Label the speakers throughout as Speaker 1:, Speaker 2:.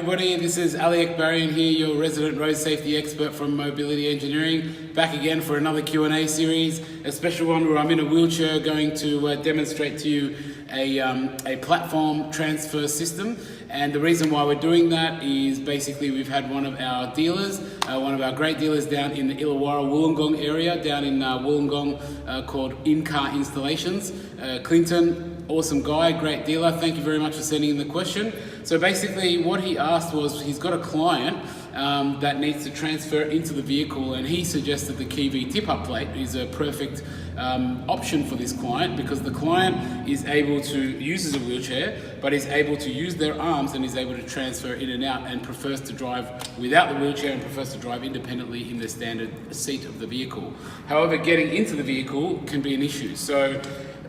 Speaker 1: everybody, this is Ali Akbarian here, your resident road safety expert from Mobility Engineering, back again for another Q&A series, a special one where I'm in a wheelchair going to demonstrate to you a platform transfer system. And the reason why we're doing that is basically we've had one of our dealers, one of our great dealers down in the Illawarra Wollongong area, down in Wollongong, called In-Car Installations. Clinton, awesome guy, great dealer. Thank you very much for sending in the question. So basically what he asked was he's got a client that needs to transfer into the vehicle, and he suggested the Kivi Tip Up Plate is a perfect option for this client, because the client is able to use a wheelchair but is able to use their arms and is able to transfer in and out, and prefers to drive without the wheelchair and prefers to drive independently in the standard seat of the vehicle. However, getting into the vehicle can be an issue. So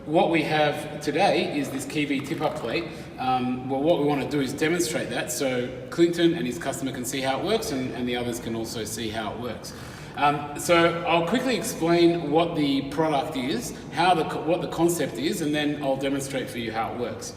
Speaker 1: what we have today is this Kivi Tip Up Plate. Well, what we want to do is demonstrate that so Clinton and his customer can see how it works, and the others can also see how it works. So I'll quickly explain what the product is, what the concept is, and then I'll demonstrate for you how it works.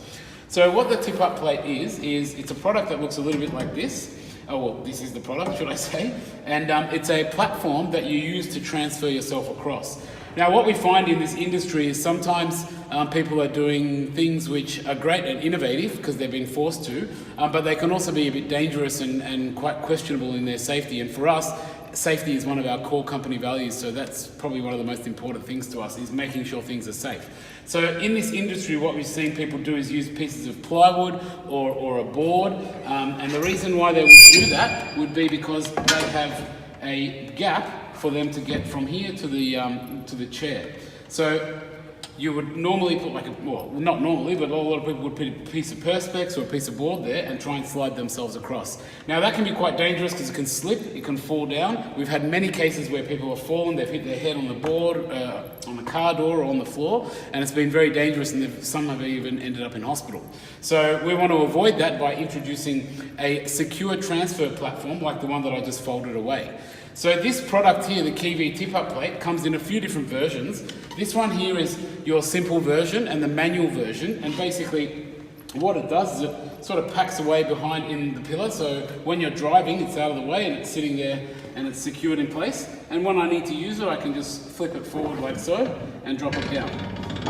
Speaker 1: So what the Tip Up Plate is it's a product that looks a little bit like this. Oh, well, this is the product, should I say. And it's a platform that you use to transfer yourself across. Now, what we find in this industry is sometimes people are doing things which are great and innovative because they've been forced to, but they can also be a bit dangerous and quite questionable in their safety. And for us, safety is one of our core company values, so that's probably one of the most important things to us, is making sure things are safe. So in this industry, what we've seen people do is use pieces of plywood or a board, and the reason why they would do that would be because they have a gap for them to get from here to the chair. So you would normally put well, not normally, but a lot of people would put a piece of perspex or a piece of board there and try and slide themselves across. Now that can be quite dangerous because it can slip, it can fall down. We've had many cases where people have fallen, they've hit their head on the board, on the car door or on the floor, and it's been very dangerous, and some have even ended up in hospital. So we want to avoid that by introducing a secure transfer platform like the one that I just folded away. So this product here, the Kivi Tip Up Plate, comes in a few different versions. This one here is your simple version and the manual version, and basically what it does is it sort of packs away behind in the pillar, so when you're driving it's out of the way and it's sitting there and it's secured in place, and when I need to use it I can just flip it forward like so and drop it down.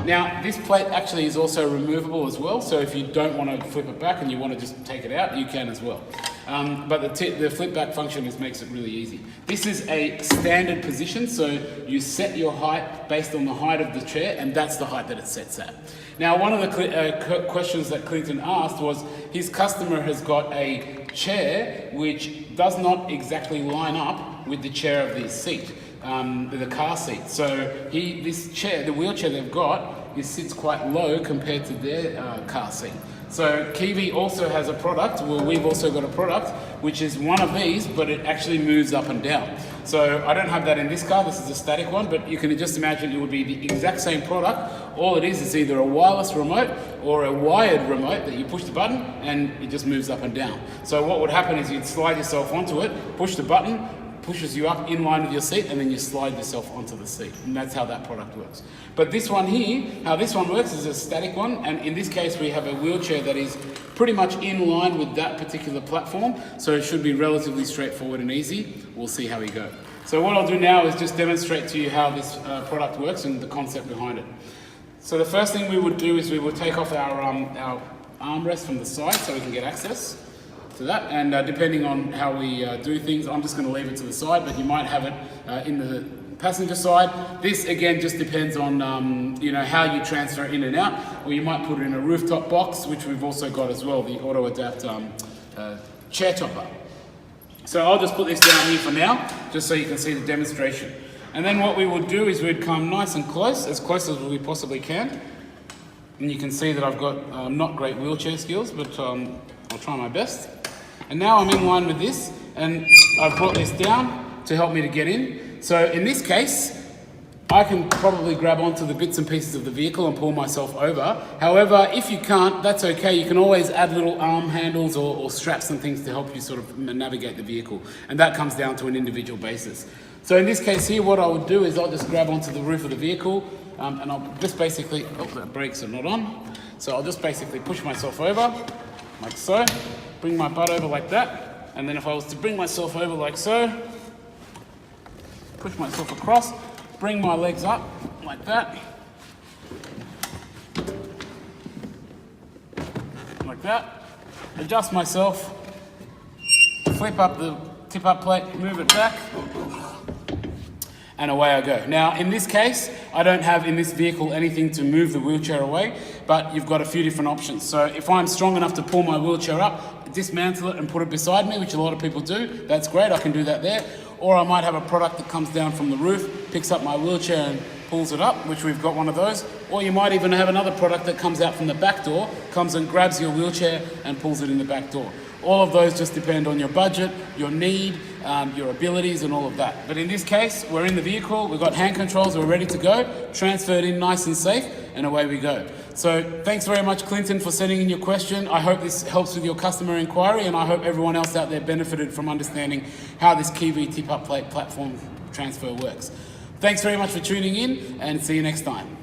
Speaker 1: Now this plate actually is also removable as well, so if you don't want to flip it back and you want to just take it out, you can as well. But the flip back function makes it really easy. This is a standard position, so you set your height based on the height of the chair, and that's the height that it sets at. Now, one of the questions that Clinton asked was his customer has got a chair which does not exactly line up with the chair of the seat, the car seat. So this chair, the wheelchair they've got, it sits quite low compared to their car seat. So Kivi also has a product, well, we've also got a product, which is one of these, but it actually moves up and down. So I don't have that in this car, this is a static one, but you can just imagine it would be the exact same product. All it is either a wireless remote or a wired remote that you push the button and it just moves up and down. So what would happen is you'd slide yourself onto it, push the button, pushes you up in line with your seat, and then you slide yourself onto the seat, and that's how that product works. But this one here, how this one works is a static one, and in this case we have a wheelchair that is pretty much in line with that particular platform, so it should be relatively straightforward and easy. We'll see how we go. So what I'll do now is just demonstrate to you how this product works and the concept behind it. So the first thing we would do is we would take off our armrest from the side so we can get access to that, and depending on how we do things, I'm just going to leave it to the side, but you might have it in the passenger side. This again just depends on how you transfer in and out, or you might put it in a rooftop box, which we've also got as well, the auto adapt chair topper. So I'll just put this down here for now, just so you can see the demonstration. And then what we would do is we'd come nice and close as we possibly can. And you can see that I've got not great wheelchair skills, but I'll try my best. And now I'm in line with this, and I've brought this down to help me to get in. So in this case, I can probably grab onto the bits and pieces of the vehicle and pull myself over. However, if you can't, that's okay. You can always add little arm handles or straps and things to help you sort of navigate the vehicle. And that comes down to an individual basis. So in this case here, what I would do is I'll just grab onto the roof of the vehicle, and I'll just basically, oh, the brakes are not on. So I'll just basically push myself over, like so. Bring my butt over like that. And then if I was to bring myself over like so, push myself across, bring my legs up like that. Like that. Adjust myself, flip up the tip up plate, move it back, and away I go. Now, in this case, I don't have in this vehicle anything to move the wheelchair away, but you've got a few different options. So if I'm strong enough to pull my wheelchair up, dismantle it and put it beside me, which a lot of people do, that's great, I can do that there. Or I might have a product that comes down from the roof, picks up my wheelchair and pulls it up, which we've got one of those. Or you might even have another product that comes out from the back door, comes and grabs your wheelchair and pulls it in the back door. All of those just depend on your budget, your need, your abilities and all of that. But in this case, we're in the vehicle, we've got hand controls, we're ready to go, transferred in nice and safe, and away we go. So thanks very much, Clinton, for sending in your question. I hope this helps with your customer inquiry, and I hope everyone else out there benefited from understanding how this Kiwi Tip Up Plate platform transfer works. Thanks very much for tuning in, and see you next time.